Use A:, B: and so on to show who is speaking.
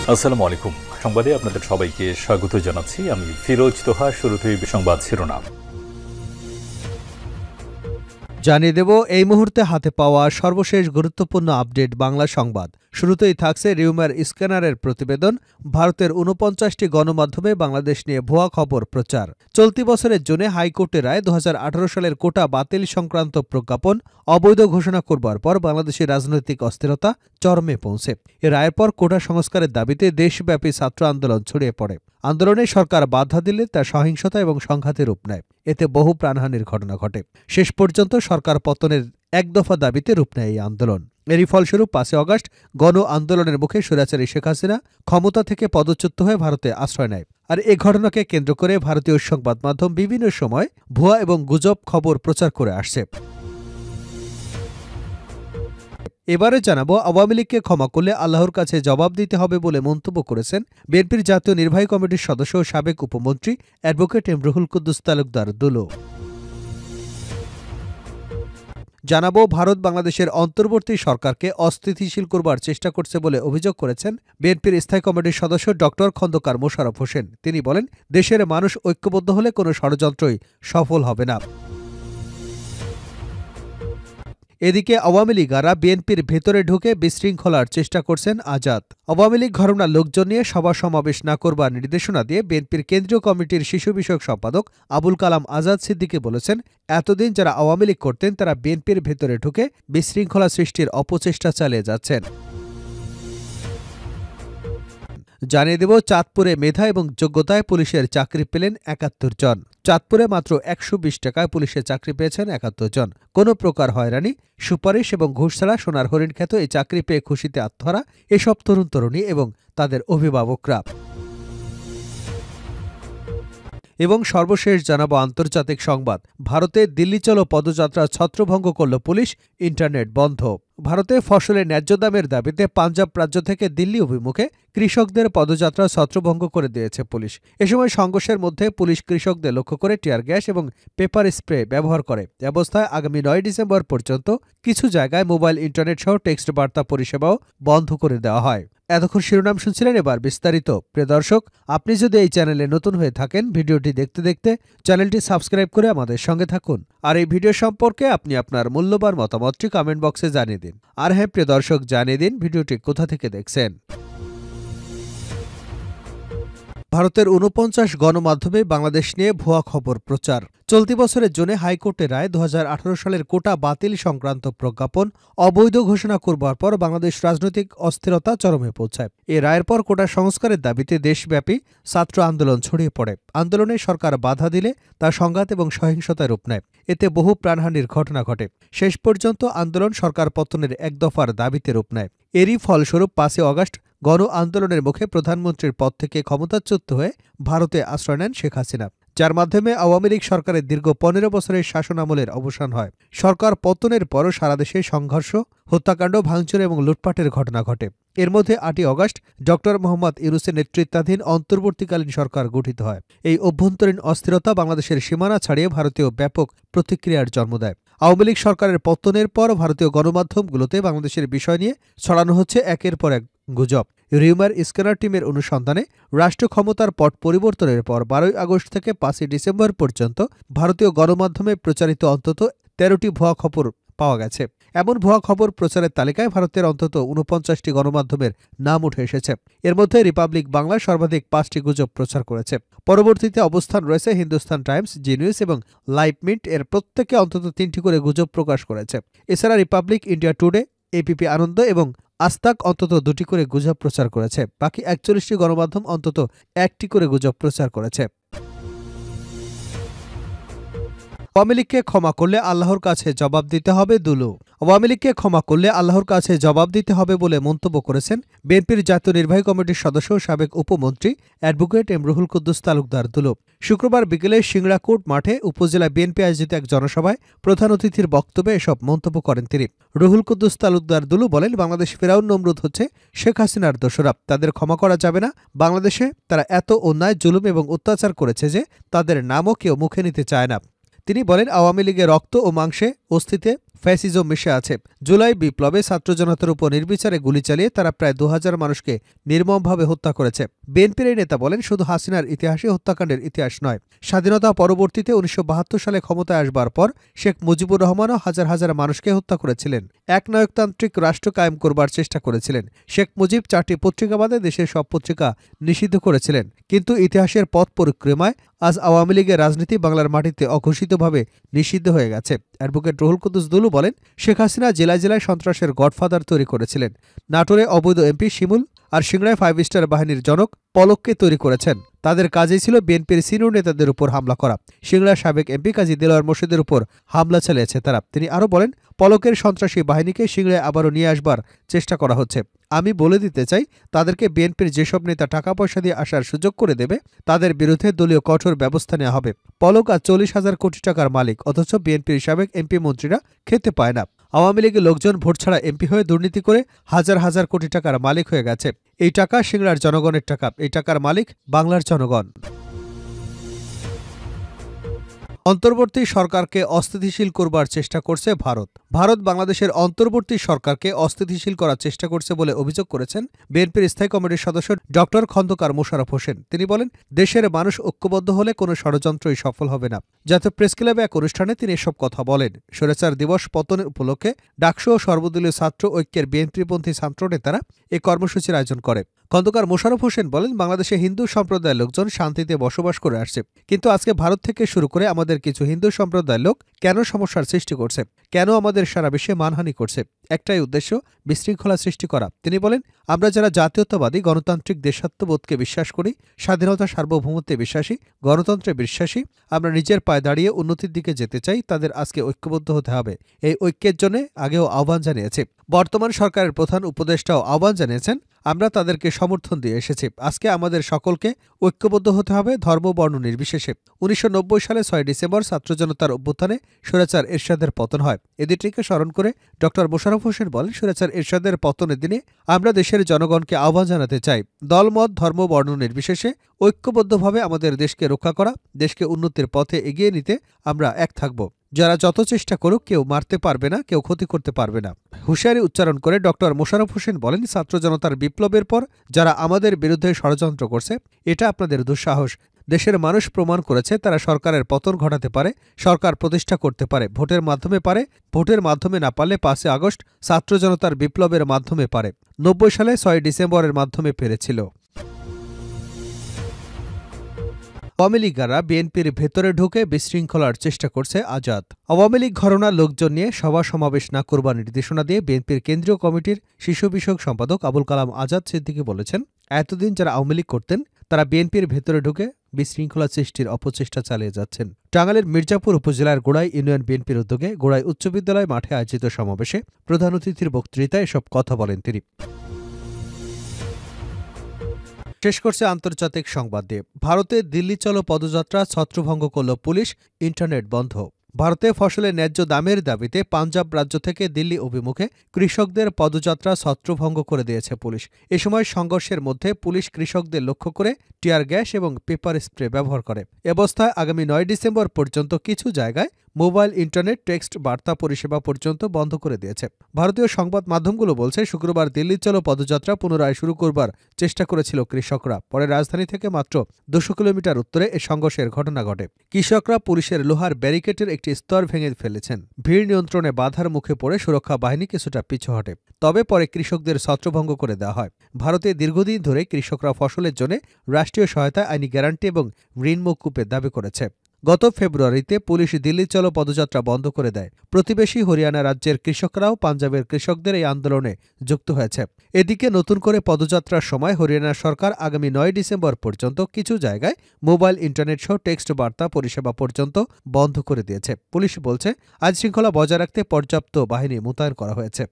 A: আসসালামু আলাইকুম। সংবাদে আপনাদের সবাইকে স্বাগত জানাচ্ছি। আমি ফিরোজ তোহা। শুরুতেই সংবাদ শিরোনাম
B: জানিয়ে দেব এই মুহূর্তে হাতে পাওয়া সর্বশেষ গুরুত্বপূর্ণ আপডেট বাংলা সংবাদ। শুরুতেই থাকছে রিউমার স্ক্যানারের প্রতিবেদন। ভারতের ৪৯টি গণমাধ্যমে বাংলাদেশ নিয়ে ভুয়া খবর প্রচার। চলতি বছরের জুনে হাইকোর্টের রায় ২০১৮ সালের কোটা বাতিল সংক্রান্ত প্রজ্ঞাপন অবৈধ ঘোষণা করবার পর বাংলাদেশের রাজনৈতিক অস্থিরতা চরমে পৌঁছে। এ রায়ের পর কোটা সংস্কারের দাবিতে দেশব্যাপী ছাত্র আন্দোলন ছড়িয়ে পড়ে। আন্দোলনে সরকার বাধা দিলে তা সহিংসতা এবং সংঘাতের রূপ নেয়। এতে বহু প্রাণহানির ঘটনা ঘটে। শেষ পর্যন্ত সরকার পতনের একদফা দাবিতে রূপ নেয় এই আন্দোলন। এরই ফলস্বরূপ ৫ আগস্ট গণ আন্দোলনের মুখে স্বৈরাচারী শেখ হাসিনা ক্ষমতা থেকে পদচ্যুত হয়ে ভারতে আশ্রয় নেয়। আর এ ঘটনাকে কেন্দ্র করে ভারতীয় সংবাদ মাধ্যম বিভিন্ন সময় ভুয়া এবং গুজব খবর প্রচার করে আসছে। এবারে জানাবো, আওয়ামী লীগকে ক্ষমা করলে আল্লাহর কাছে জবাব দিতে হবে বলে মন্তব্য করেছেন বিএনপির জাতীয় নির্বাহী কমিটির সদস্য ও সাবেক উপমন্ত্রী অ্যাডভোকেট এম রুহুল কুদ্দুস তালুকদার দুলো। জানাবো, ভারত বাংলাদেশের অন্তর্বর্তী সরকারকে অস্থিতিশীল করবার চেষ্টা করছে বলে অভিযোগ করেছেন বিএনপির স্থায়ী কমিটির সদস্য ড খন্দকার মোশাররফ হোসেন। তিনি বলেন, দেশের মানুষ ঐক্যবদ্ধ হলে কোনো ষড়যন্ত্রই সফল হবে না। এদিকে আওয়ামী লীগারা বিএনপির ভেতরে ঢুকে বিশৃঙ্খলার চেষ্টা করছেন আজাদ। আওয়ামী লীগ ঘরনার লোকজন নিয়ে সভা সমাবেশ না করবার নির্দেশনা দিয়ে বিএনপির কেন্দ্রীয় কমিটির শিশু বিষয়ক সম্পাদক আবুল কালাম আজাদ সিদ্দিকী বলেছেন, এতদিন যারা আওয়ামী লীগ করতেন তারা বিএনপির ভেতরে ঢুকে বিশৃঙ্খলা সৃষ্টির অপচেষ্টা চালিয়ে যাচ্ছেন। জানিয়ে দেব, চাঁদপুরে মেধা এবং যোগ্যতায় পুলিশের চাকরি পেলেন ৭১ জন। চাঁদপুরে মাত্র ১২০ টাকায় পুলিশের চাকরি পেয়েছেন ৭১ জন। কোনো প্রকার হয়রানি, সুপারিশ এবং ঘুষ ছাড়া সোনার হরিণ খ্যাত এই চাকরি পেয়ে খুশিতে আত্মহারা এসব তরুণ তরুণী এবং তাদের অভিভাবকরা। এবং সর্বশেষ জানাবো আন্তর্জাতিক সংবাদ। ভারতে দিল্লি চলো পদযাত্রা ছত্রভঙ্গ করল পুলিশ, ইন্টারনেট বন্ধ। ভারতে ফসলের ন্যায্য দামের দাবিতে পাঞ্জাব রাজ্য থেকে দিল্লি অভিমুখে কৃষকদের পদযাত্রা ছত্রভঙ্গ করে দিয়েছে পুলিশ। এ সময় সংঘর্ষের মধ্যে পুলিশ কৃষকদের লক্ষ্য করে টিয়ার গ্যাস এবং পেপার স্প্রে ব্যবহার করে। অবস্থায় আগামী ৯ ডিসেম্বর পর্যন্ত কিছু জায়গায় মোবাইল ইন্টারনেট সহ টেক্সট বার্তা পরিষেবাও বন্ধ করে দেওয়া হয়। এতক্ষণ শিরোনাম শুনছিলেন, এবার বিস্তারিত। প্রিয় দর্শক, আপনি যদি এই চ্যানেলে নতুন হয়ে থাকেন, ভিডিওটি দেখতে দেখতে চ্যানেলটি সাবস্ক্রাইব করে আমাদের সঙ্গে থাকুন। আর এই ভিডিও সম্পর্কে আপনি আপনার মূল্যবান মতামতটি কমেন্ট বক্সে জানিয়ে দিন। আর হ্যাঁ প্রিয় দর্শক, জানিয়ে দিন ভিডিওটি কোথা থেকে দেখছেন। ভারতের ৪৯ গণমাধ্যমে বাংলাদেশ নিয়ে ভুয়া খবর প্রচার। চলতি বছরের জুনে হাইকোর্টের রায় ২০১৮ সালের কোটা বাতিল সংক্রান্ত প্রজ্ঞাপন অবৈধ ঘোষণা করবার পর বাংলাদেশ রাজনৈতিক অস্থিরতা চরমে পৌঁছায়। এ রায়ের পর কোটা সংস্কারের দাবিতে দেশব্যাপী ছাত্র আন্দোলন ছড়িয়ে পড়ে। আন্দোলনে সরকার বাধা দিলে তা সংঘাত এবং সহিংসতায় রূপ নেয়। এতে বহু প্রাণহানির ঘটনা ঘটে। শেষ পর্যন্ত আন্দোলন সরকার পতনের একদফার দাবিতে রূপ নেয়। এরই ফলস্বরূপ ৫ আগস্ট গণ আন্দোলনের মুখে প্রধানমন্ত্রীর পদ থেকে ক্ষমতাচ্যুত হয়ে ভারতে আশ্রয় নেন শেখ হাসিনা, যার মাধ্যমে আওয়ামী লীগ সরকারের দীর্ঘ ১৫ বছরের শাসনামলের অবসান হয়। সরকার পতনের পরও সারা দেশে সংঘর্ষ, হত্যাকাণ্ড, ভাঙচুর এবং লুটপাটের ঘটনা ঘটে। এর মধ্যে ৮ আগস্ট ড মোহাম্মদ ইউনূসের নেতৃত্বাধীন অন্তর্বর্তীকালীন সরকার গঠিত হয়। এই অভ্যন্তরীণ অস্থিরতা বাংলাদেশের সীমানা ছাড়িয়ে ভারতীয় ব্যাপক প্রতিক্রিয়ার জন্ম দেয়। আওয়ামী লীগ সরকারের পতনের পর ভারতীয় গণমাধ্যমগুলোতে বাংলাদেশের বিষয় নিয়ে ছড়ানো হচ্ছে একের পর এক গুজব। রিউমার স্ক্যানার টিমের অনুসন্ধানে রাষ্ট্র ক্ষমতার পট পরিবর্তনের পর ১২ আগস্ট থেকে ৫ ডিসেম্বর পর্যন্ত ভারতীয় গণমাধ্যমে প্রচারিত অন্তত ১৩টি ভুয়া খবর পাওয়া গেছে। এমন ভুয়া খবর প্রচারের তালিকায় ভারতের অন্তত ৪৯টি গণমাধ্যমের নাম উঠে এসেছে। এর মধ্যে রিপাবলিক বাংলা সর্বাধিক ৫টি গুজব প্রচার করেছে। পরবর্তীতে অবস্থান রয়েছে হিন্দুস্তান টাইমস, জি নিউজ এবং লাইভ মিন্ট। এর প্রত্যেকে অন্তত ৩টি করে গুজব প্রকাশ করেছে। এছাড়া রিপাবলিক, ইন্ডিয়া টুডে, এপিপি আনন্দ এবং আস্তাক অন্তত ২টি করে গুজব প্রচার করেছে। বাকি ৪১টি গণমাধ্যম অন্তত ১টি করে গুজব প্রচার করেছে। আওয়ামী লীগকে ক্ষমা করলে আল্লাহর কাছে জবাব দিতে হবে দুলু। আওয়ামী লীগকে ক্ষমা করলে আল্লাহর কাছে জবাব দিতে হবে বলে মন্তব্য করেছেন বিএনপির জাতীয় নির্বাহী কমিটির সদস্য ও সাবেক উপমন্ত্রী অ্যাডভোকেট এম রুহুল কুদ্দুস তালুকদার দুলু। শুক্রবার বিকেলে সিংড়াকোট মাঠে উপজেলা বিএনপি আয়োজিত এক জনসভায় প্রধান অতিথির বক্তব্যে এসব মন্তব্য করেন তিনি। রুহুল কুদ্দুস তালুকদার দুলু বলেন, বাংলাদেশ ফেরাউন নমরুদ হচ্ছে শেখ হাসিনার দোসরা। তাদের ক্ষমা করা যাবে না। বাংলাদেশে তারা এত অন্যায়, জুলুম এবং অত্যাচার করেছে যে তাদের নামও কেউ মুখে নিতে চায় না। তিনি বলেন, আওয়ামী লীগের রক্ত ও মাংসে অস্থিতে ফ্যাসিজম মিশে আছে। জুলাই বিপ্লবে ছাত্র জনতার উপর নির্বিচারে গুলি চালিয়ে তারা প্রায় ২,০০০ মানুষকে নির্মমভাবে হত্যা করেছে। বিএনপির এই নেতা বলেন, শুধু হাসিনার ইতিহাসে হত্যাকাণ্ডের ইতিহাস নয়, স্বাধীনতা পরবর্তীতে ১৯৭২ সালে ক্ষমতায় আসবার পর শেখ মুজিবুর রহমানও হাজার হাজার মানুষকে হত্যা করেছিলেন। একনায়কতান্ত্রিক রাষ্ট্র কায়েম করবার চেষ্টা করেছিলেন। শেখ মুজিব ৪টি পত্রিকা বাদে দেশের সব পত্রিকা নিষিদ্ধ করেছিলেন। কিন্তু ইতিহাসের পথ পরিক্রমায় আজ আওয়ামী লীগের রাজনীতি বাংলার মাটিতে অঘোষিতভাবে নিষিদ্ধ হয়ে গেছে। অ্যাডভোকেট রুহুল কুদ্দুস দুলু বলেন, শেখ হাসিনা জেলায় জেলায় সন্ত্রাসের গডফাদার তৈরি করেছিলেন। নাটোরে অবৈধ এমপি শিমুল আর সিংড়ায় 5 স্টার বাহিনীর জনক পলককে তৈরি করেছেন। তাদের কাজই ছিল বিএনপির সিনিয়র নেতাদের উপর হামলা করা। সিংড়ার সাবেক এমপি কাজী দেলোয়ার মোর্শেদের উপর হামলা চালিয়েছে তারা। তিনি আরও বলেন, পলকের সন্ত্রাসী বাহিনীকে সিংড়ায় আবারও নিয়ে আসবার চেষ্টা করা হচ্ছে। আমি বলে দিতে চাই, তাদেরকে বিএনপির যেসব নেতা টাকা পয়সা দিয়ে আসার সুযোগ করে দেবে, তাদের বিরুদ্ধে দলীয় কঠোর ব্যবস্থা নেওয়া হবে। পলক আজ ৪০,০০০ কোটি টাকার মালিক, অথচ বিএনপির সাবেক এমপি মন্ত্রীরা খেতে পায় না। আওয়ামী লীগের লোকজন ভোট ছাড়া এমপি হয়ে দুর্নীতি করে হাজার হাজার কোটি টাকার মালিক হয়ে গেছে। এই টাকা সিংড়ার জনগণের টাকা। এই টাকার মালিক বাংলার জনগণ। অন্তর্বর্তী সরকারকে অস্থিতিশীল করবার চেষ্টা করছে ভারত। ভারত বাংলাদেশের অন্তর্বর্তী সরকারকে অস্থিতিশীল করার চেষ্টা করছে বলে অভিযোগ করেছেন বিএনপির স্থায়ী কমিটির সদস্য ডক্টর খন্দকার মোশাররফ হোসেন। তিনি বলেন, দেশের মানুষ ঐক্যবদ্ধ হলে কোনো ষড়যন্ত্রই সফল হবে না। জাতীয় প্রেস ক্লাবে এক অনুষ্ঠানে তিনি এসব কথা বলেন। স্বৈরাচার দিবস পতনের উপলক্ষে ডাকসু ও সর্বদলীয় ছাত্র ঐক্যের বিএনপিপন্থী ছাত্র নেতারা এই কর্মসূচির আয়োজন করে। খন্দকার মোশাররফ হোসেন বলেন, বাংলাদেশে হিন্দু সম্প্রদায়ের লোকজন শান্তিতে বসবাস করে আসছে, কিন্তু আজকে ভারত থেকে শুরু করে আমাদের কিছু হিন্দু সম্প্রদায়ের লোক কেন সমস্যার সৃষ্টি করছে, কেন আমাদের সারা বিশ্বে মানহানি করছে? একটাই উদ্দেশ্য, বিশৃঙ্খলা সৃষ্টি করা। তিনি বলেন, আমরা যারা জাতীয়তাবাদী গণতান্ত্রিক দেশাত্মবোধকে বিশ্বাস করি, স্বাধীনতা সার্বভৌমত্বে বিশ্বাসী, গণতন্ত্রে বিশ্বাসী, আমরা নিজের পায়ে দাঁড়িয়ে উন্নতির দিকে যেতে চাই, তাদের আজকে ঐক্যবদ্ধ হতে হবে। এই ঐক্যের জন্য আগেও আহ্বান জানিয়েছে। বর্তমান সরকারের প্রধান উপদেষ্টাও আহ্বান জানিয়েছেন, আমরা তাদেরকে সমর্থন দিয়ে এসেছি। আজকে আমাদের সকলকে ঐক্যবদ্ধ হতে হবে, ধর্ম বর্ণ নির্বিশেষে। ১৯৯০ সালে ৬ ডিসেম্বর ছাত্র জনতার অভ্যুত্থানে স্বৈরাচার এরশাদের পতন হয়। এ দিনটিকে স্মরণ করে ডক্টর মোশাররফ হোসেন বলেন, স্বৈরাচার এরশাদের পতনের দিনে আমরা দেশের জনগণকে আহ্বান জানাতে চাই, দলমত ধর্ম বর্ণ নির্বিশেষে ঐক্যবদ্ধভাবে আমাদের দেশকে রক্ষা করা, দেশকে উন্নতির পথে এগিয়ে নিতে আমরা এক থাকব। যারা যত চেষ্টা করুক, কেউ মারতে পারবে না, কেউ ক্ষতি করতে পারবে না। হুঁশিয়ারি উচ্চারণ করে ডক্টর মোশাররফ হোসেন বলেন, ছাত্র জনতার বিপ্লবের পর যারা আমাদের বিরুদ্ধে ষড়যন্ত্র করছে, এটা আপনাদের দুঃসাহস। দেশের মানুষ প্রমাণ করেছে তারা সরকারের পতন ঘটাতে পারে, সরকার প্রতিষ্ঠা করতে পারে, ভোটের মাধ্যমে পারে, ভোটের মাধ্যমে না পারলে ৫ আগস্ট ছাত্র জনতার বিপ্লবের মাধ্যমে পারে, ৯০ সালে ৬ ডিসেম্বরের মাধ্যমে পেরেছিল। আওয়ামী লীগাররা বিএনপির ভেতরে ঢুকে বিশৃঙ্খলার চেষ্টা করছে আজাদ। আওয়ামী লীগ ঘরানার লোকজন নিয়ে সভা সমাবেশ না করবার নির্দেশনা দিয়ে বিএনপির কেন্দ্রীয় কমিটির শিশু বিষয়ক সম্পাদক আবুল কালাম আজাদ সিদ্দিকী বলেছেন, এতদিন যারা আওয়ামী লীগ করতেন তারা বিএনপির ভেতরে ঢুকে বিশৃঙ্খলা সৃষ্টির অপচেষ্টা চালিয়ে যাচ্ছেন। টাঙ্গাইলের মির্জাপুর উপজেলার গোড়াই ইউনিয়ন বিএনপির উদ্যোগে গোড়াই উচ্চ বিদ্যালয় মাঠে আয়োজিত সমাবেশে প্রধান অতিথির বক্তৃতায় এসব কথা বলেন তিনি। শেষ করছে আন্তর্জাতিক সংবাদ দিয়ে। ভারতে দিল্লি চলো পদযাত্রা ছত্রভঙ্গ করল পুলিশ, ইন্টারনেট বন্ধ। ভারতে ফসলের ন্যায্য দামের দাবিতে পাঞ্জাব রাজ্য থেকে দিল্লি অভিমুখে কৃষকদের পদযাত্রা ছত্রভঙ্গ করে দিয়েছে পুলিশ। এ সময় সংঘর্ষের মধ্যে পুলিশ কৃষকদের লক্ষ্য করে টিয়ার গ্যাস এবং পেপার স্প্রে ব্যবহার করে। এ অবস্থায় আগামী ৯ ডিসেম্বর পর্যন্ত কিছু জায়গায় মোবাইল ইন্টারনেট টেক্সট বার্তা পরিষেবা পর্যন্ত বন্ধ করে দিয়েছে। ভারতীয় সংবাদ মাধ্যমগুলো বলছে, শুক্রবার দিল্লি চলো পদযাত্রা পুনরায় শুরু করবার চেষ্টা করেছিল কৃষকরা। পরে রাজধানী থেকে মাত্র ২০০ কিলোমিটার উত্তরে এ সংঘর্ষের ঘটনা ঘটে। কৃষকরা পুলিশের লোহার ব্যারিকেডের একটি স্তর ভেঙে ফেলেছেন। ভিড় নিয়ন্ত্রণে বাধার মুখে পড়ে সুরক্ষা বাহিনী কিছুটা পিছু হটে। তবে পরে কৃষকদের ছত্রভঙ্গ করে দেওয়া হয়। ভারতে দীর্ঘদিন ধরে কৃষকরা ফসলের জন্য রাষ্ট্রীয় সহায়তা, আইনি গ্যারান্টি এবং ঋণ মওকুফের দাবি করেছে। গত ফেব্রুয়ারিতে পুলিশ দিল্লি চলো পদযাত্রা বন্ধ করে দেয়। প্রতিবেশী হরিয়ানা রাজ্যের কৃষকরাও পাঞ্জাবের কৃষকদের এই আন্দোলনে যুক্ত হয়েছে। এদিকে নতুন করে পদযাত্রার সময় হরিয়ানা সরকার আগামী ৯ ডিসেম্বর পর্যন্ত কিছু জায়গায় মোবাইল ইন্টারনেট সহ টেক্সট বার্তা পরিষেবা পর্যন্ত বন্ধ করে দিয়েছে। পুলিশ বলছে, আইনশৃঙ্খলা বজায় রাখতে পর্যাপ্ত বাহিনী মোতায়েন করা হয়েছে।